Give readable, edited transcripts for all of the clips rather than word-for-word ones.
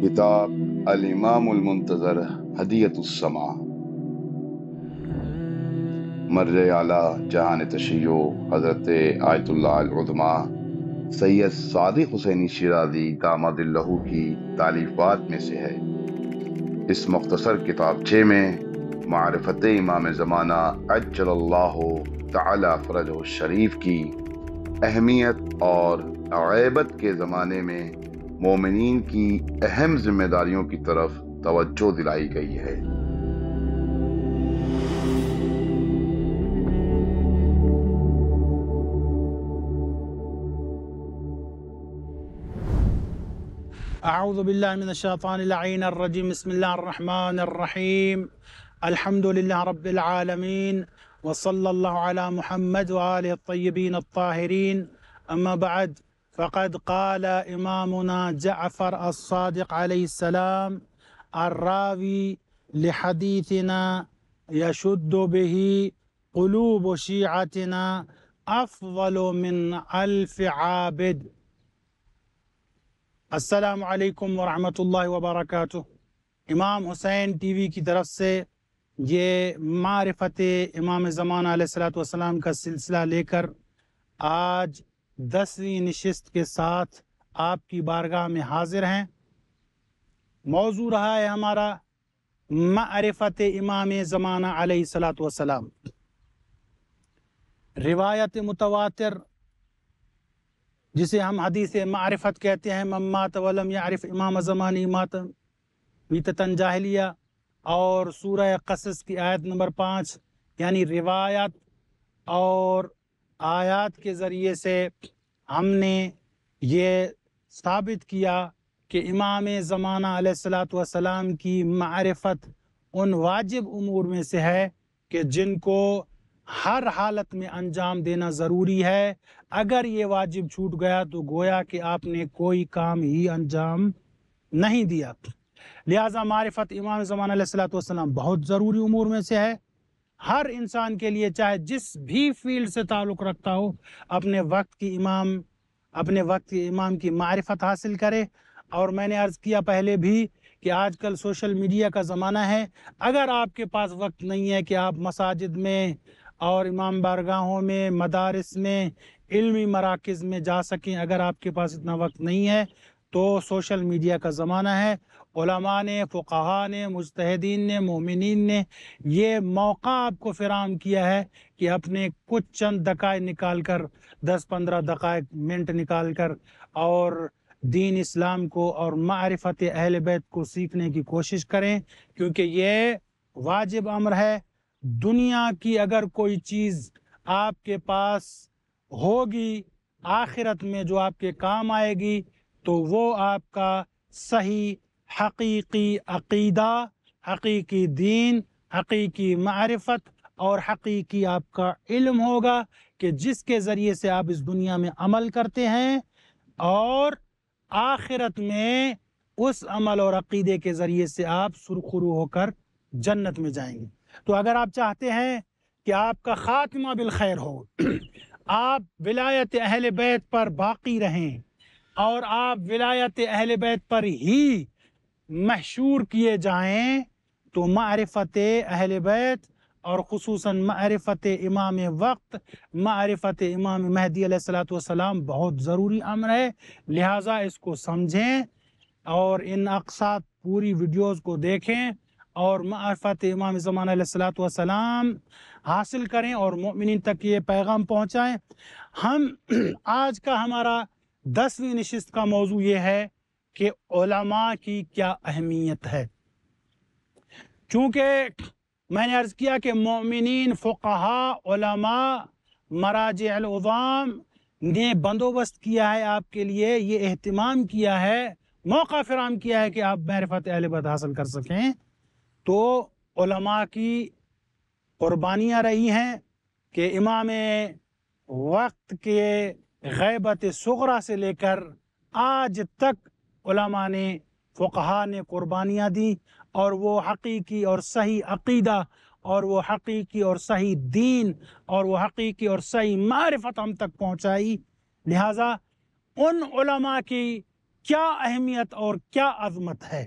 کتاب الامام المنتظر ہدیۃ السما، مرجع اعلیٰ جہان تشیع حضرت آیت اللہ العظمی سید صادق حسینی شیرازی داماد اللہ کی تالیفات میں سے ہے۔ اس مختصر کتابچے میں معرفت امام زمانہ عجل اللہ تعالی فرجہ الشریف کی اہمیت اور غیبت کے زمانے میں مومنین کی اہم ذمہ داریوں کی طرف توجہ دلائی گئی ہے۔ اعوذ باللہ من الشیطان اللعین الرجیم، بسم اللہ الرحمن الرحیم، الحمد للہ رب العالمین، وصلی اللہ علی محمد وآلہ الطیبین الطاہرین، اما بعد فقد قال امامنا جعفر الصادق علیہ السلام الراوی لحدیثنا یشد به قلوب شیعتنا افضل من الف عابد۔ السلام علیکم ورحمۃ اللہ وبرکاتہ۔ امام حسین ٹی وی کی طرف سے یہ معرفت امام زمانہ علیہ الصلوۃ والسلام کا سلسلہ لے کر آج 10ویں نشست کے ساتھ آپ کی بارگاہ میں حاضر ہیں۔ موضوع رہا ہے ہمارا معرفت امام زمانہ علیہ الصلوۃ والسلام۔ روایت متواتر جسے ہم حدیث معرفت کہتے ہیں، من مات ولم یعرف امام زمانی مات میتتن جاہلیہ، اور سورہ قصص کی آیت نمبر 5، یعنی روایت اور آیات کے ذریعے سے ہم نے یہ ثابت کیا کہ امام زمانہ علیہ الصلوۃ والسلام کی معرفت ان واجب امور میں سے ہے کہ جن کو ہر حالت میں انجام دینا ضروری ہے۔ اگر یہ واجب چھوٹ گیا تو گویا کہ آپ نے کوئی کام ہی انجام نہیں دیا۔ لہٰذا معرفت امام زمانہ علیہ الصلوۃ والسلام بہت ضروری امور میں سے ہے۔ ہر انسان کے لیے، چاہے جس بھی فیلڈ سے تعلق رکھتا ہو، اپنے وقت کے امام کی معرفت حاصل کرے۔ اور میں نے عرض کیا پہلے بھی کہ آج کل سوشل میڈیا کا زمانہ ہے۔ اگر آپ کے پاس وقت نہیں ہے کہ آپ مساجد میں اور امام بارگاہوں میں، مدارس میں، علمی مراکز میں جا سکیں، اگر آپ کے پاس اتنا وقت نہیں ہے تو سوشل میڈیا کا زمانہ ہے۔ علماء نے، فقہاء نے، مجتہدین نے، مومنین نے یہ موقع آپ کو فراہم کیا ہے کہ اپنے کچھ چند دقائق نکال کر، 10-15 دقائق منٹ نکال کر، اور دین اسلام کو اور معرفت اہل بیت کو سیکھنے کی کوشش کریں، کیونکہ یہ واجب امر ہے۔ دنیا کی اگر کوئی چیز آپ کے پاس ہوگی آخرت میں جو آپ کے کام آئے گی، تو وہ آپ کا صحیح حقیقی عقیدہ، حقیقی دین، حقیقی معرفت اور حقیقی آپ کا علم ہوگا کہ جس کے ذریعے سے آپ اس دنیا میں عمل کرتے ہیں اور آخرت میں اس عمل اور عقیدے کے ذریعے سے آپ سرخرو ہو کر جنت میں جائیں گے۔ تو اگر آپ چاہتے ہیں کہ آپ کا خاتمہ بالخیر ہو، آپ ولایت اہل بیت پر باقی رہیں اور آپ ولایت اہل بیت پر ہی محشور کیے جائیں، تو معرفت اہل بیت اور خصوصاً معرفت امام وقت، معرفت امام مہدی علیہ الصلوۃ والسلام بہت ضروری امر ہے۔ لہٰذا اس کو سمجھیں اور ان اقساط پوری ویڈیوز کو دیکھیں اور معرفت امام زمانہ علیہ الصلوۃ والسلام حاصل کریں اور مومنین تک یہ پیغام پہنچائیں۔ آج کا ہمارا 10ویں نشست کا موضوع یہ ہے کہ علماء کی کیا اہمیت ہے۔ چونکہ میں نے عرض کیا کہ مومنین، فقہاء، علماء، مراجع العظام نے بندوبست کیا ہے آپ کے لیے، یہ اہتمام کیا ہے، موقع فراہم کیا ہے کہ آپ معرفت اہل بیت حاصل کر سکیں۔ تو علماء کی قربانیاں رہی ہیں کہ امام وقت کے غیبت صغریٰ سے لے کر آج تک علماء نے، فقہاء نے قربانیاں دی، اور وہ حقیقی اور صحیح عقیدہ اور وہ حقیقی اور صحیح دین اور وہ حقیقی اور صحیح معرفت ہم تک پہنچائی۔ لہٰذا ان علماء کی کیا اہمیت اور کیا عظمت ہے۔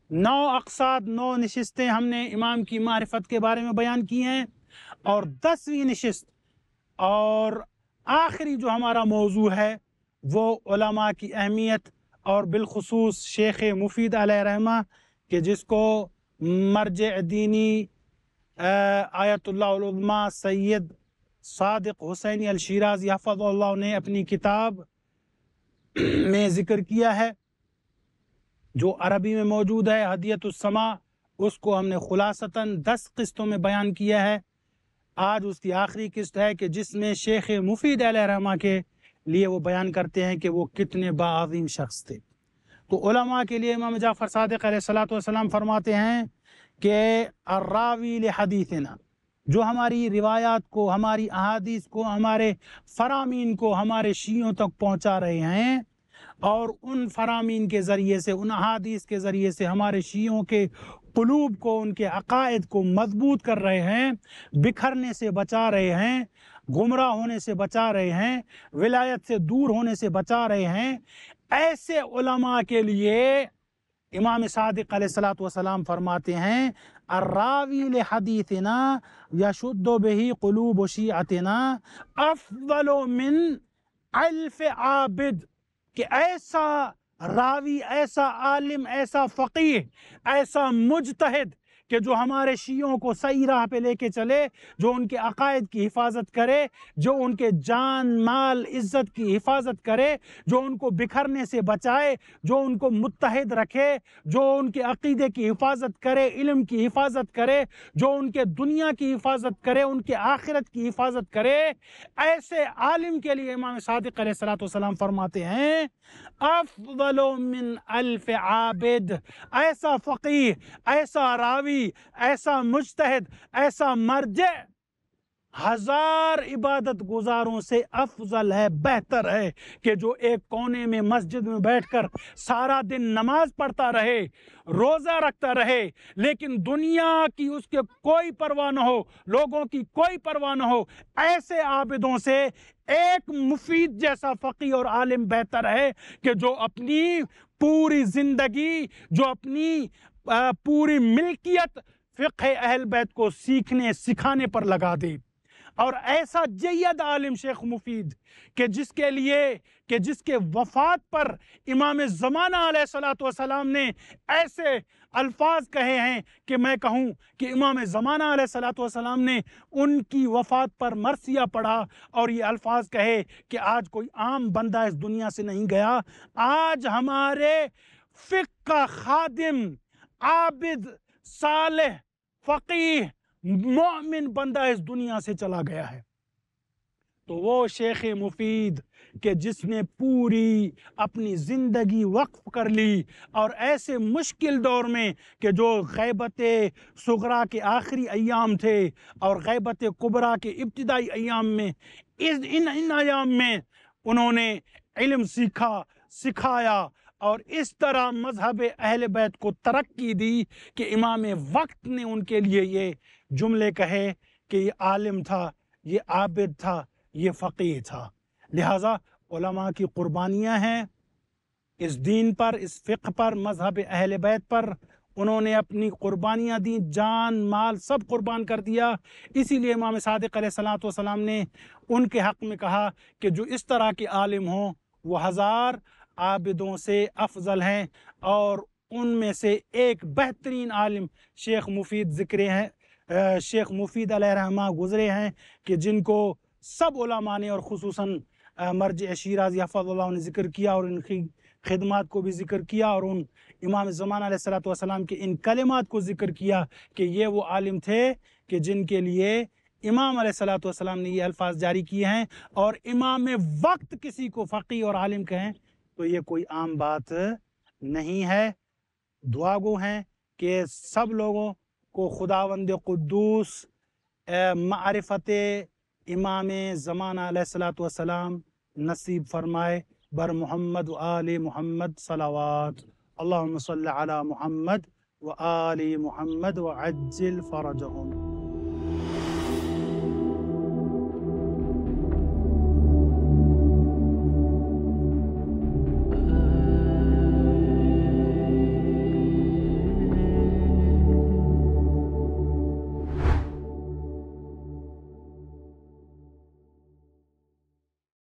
9 اقساط 9 نشستیں ہم نے امام کی معرفت کے بارے میں بیان کی ہیں، اور 10ویں نشست اور آخری جو ہمارا موضوع ہے وہ علماء کی اہمیت، اور بالخصوص شیخ مفید علیہ رحمہ کہ جس کو مرجع دینی آیت اللہ العظمیٰ سید صادق حسینی الشیرازی حفظ اللہ نے اپنی کتاب میں ذکر کیا ہے، جو عربی میں موجود ہے ہدیۃ السماء، اس کو ہم نے خلاصتاً 10 قسطوں میں بیان کیا ہے۔ آج اس کی آخری قسط ہے کہ جس میں شیخ مفید علیہ رحمہ کے لیے وہ بیان کرتے ہیں کہ وہ کتنے باعظیم شخص تھے۔ تو علماء کے لیے امام جعفر صادق علیہ السلام فرماتے ہیں کہ الراوی لحدیثنا، جو ہماری روایات کو، ہماری احادیث کو، ہمارے فرامین کو ہمارے شیعوں تک پہنچا رہے ہیں، اور ان فرامین کے ذریعے سے، ان احادیث کے ذریعے سے ہمارے شیعوں کے قلوب کو، ان کے عقائد کو مضبوط کر رہے ہیں، بکھرنے سے بچا رہے ہیں، گمراہ ہونے سے بچا رہے ہیں، ولایت سے دور ہونے سے بچا رہے ہیں، ایسے علماء کے لیے امام صادق علیہ السلام فرماتے ہیں الراوی لحدیثنا یشد بہ قلوب شیعتنا افضل من 1000 عابد، کہ ایسا راوی، ایسا عالم، ایسا فقیہ، ایسا مجتہد کہ جو ہمارے شیعوں کو صحیح راہ پہ لے کے چلے، جو ان کے عقائد کی حفاظت کرے، جو ان کے جان مال عزت کی حفاظت کرے، جو ان کو بکھرنے سے بچائے، جو ان کو متحد رکھے، جو ان کے عقیدے کی حفاظت کرے، علم کی حفاظت کرے، جو ان کے دنیا کی حفاظت کرے، ان کے آخرت کی حفاظت کرے، ایسے عالم کے لیے امام صادق علیہ السلام فرماتے ہیں افضل من 1000 عابد، ایسا فقیہ، ایسا راوی، ایسا مجتہد، ایسا مرجع 1000 عبادت گزاروں سے افضل ہے، بہتر ہے، کہ جو ایک کونے میں مسجد میں بیٹھ کر سارا دن نماز پڑھتا رہے، روزہ رکھتا رہے، لیکن دنیا کی اس کے کوئی پرواہ نہ ہو، لوگوں کی کوئی پرواہ نہ ہو، ایسے عابدوں سے ایک مفید جیسا فقیہ اور عالم بہتر ہے کہ جو اپنی پوری زندگی، جو اپنی پوری ملکیت فقہ اہل بیت کو سیکھنے سکھانے پر لگا دے۔ اور ایسا جید عالم شیخ مفید کہ جس کے وفات پر امام زمانہ علیہ السلام نے ایسے الفاظ کہے ہیں کہ میں کہوں کہ امام زمانہ علیہ السلام نے ان کی وفات پر مرثیہ پڑھا اور یہ الفاظ کہے کہ آج کوئی عام بندہ اس دنیا سے نہیں گیا، آج ہمارے فقہ کا خادم، عابد، صالح، فقیہ، مومن بندہ اس دنیا سے چلا گیا ہے۔ تو وہ شیخ مفید کہ جس نے پوری اپنی زندگی وقف کر لی، اور ایسے مشکل دور میں کہ جو غیبت صغریٰ کے آخری ایام تھے اور غیبت کبریٰ کے ابتدائی ایام میں، ان ایام میں انہوں نے علم سیکھا، سکھایا، اور اس طرح مذہب اہل بیت کو ترقی دی کہ امام وقت نے ان کے لیے یہ جملے کہے کہ یہ عالم تھا، یہ عابد تھا، یہ فقیہ تھا۔ لہٰذا علماء کی قربانیاں ہیں اس دین پر، اس فقہ پر، مذہب اہل بیت پر، انہوں نے اپنی قربانیاں دیں، جان مال سب قربان کر دیا۔ اسی لیے امام صادق علیہ السلام نے ان کے حق میں کہا کہ جو اس طرح کے عالم ہوں وہ 1000 عابدوں سے افضل ہیں، اور ان میں سے ایک بہترین عالم شیخ مفید ذکر ہیں، شیخ مفید علیہ رحمہ گزرے ہیں کہ جن کو سب علماء نے اور خصوصاً مرجع شیرازی حفظ اللہ نے ذکر کیا، اور ان کی خدمات کو بھی ذکر کیا، اور ان امام زمانہ علیہ السلام کے ان کلمات کو ذکر کیا کہ یہ وہ عالم تھے کہ جن کے لیے امام علیہ السلام نے یہ الفاظ جاری کیے ہیں، اور امام وقت کسی کو فقیہ اور عالم کہیں تو یہ کوئی عام بات نہیں ہے۔ دعا گو ہیں کہ سب لوگوں کو خداوند قدوس معرفت امام زمانہ علیہ السلام نصیب فرمائے، بر محمد و آل محمد صلوات، اللہم صلی علی محمد و آل محمد وعجل فرجہم۔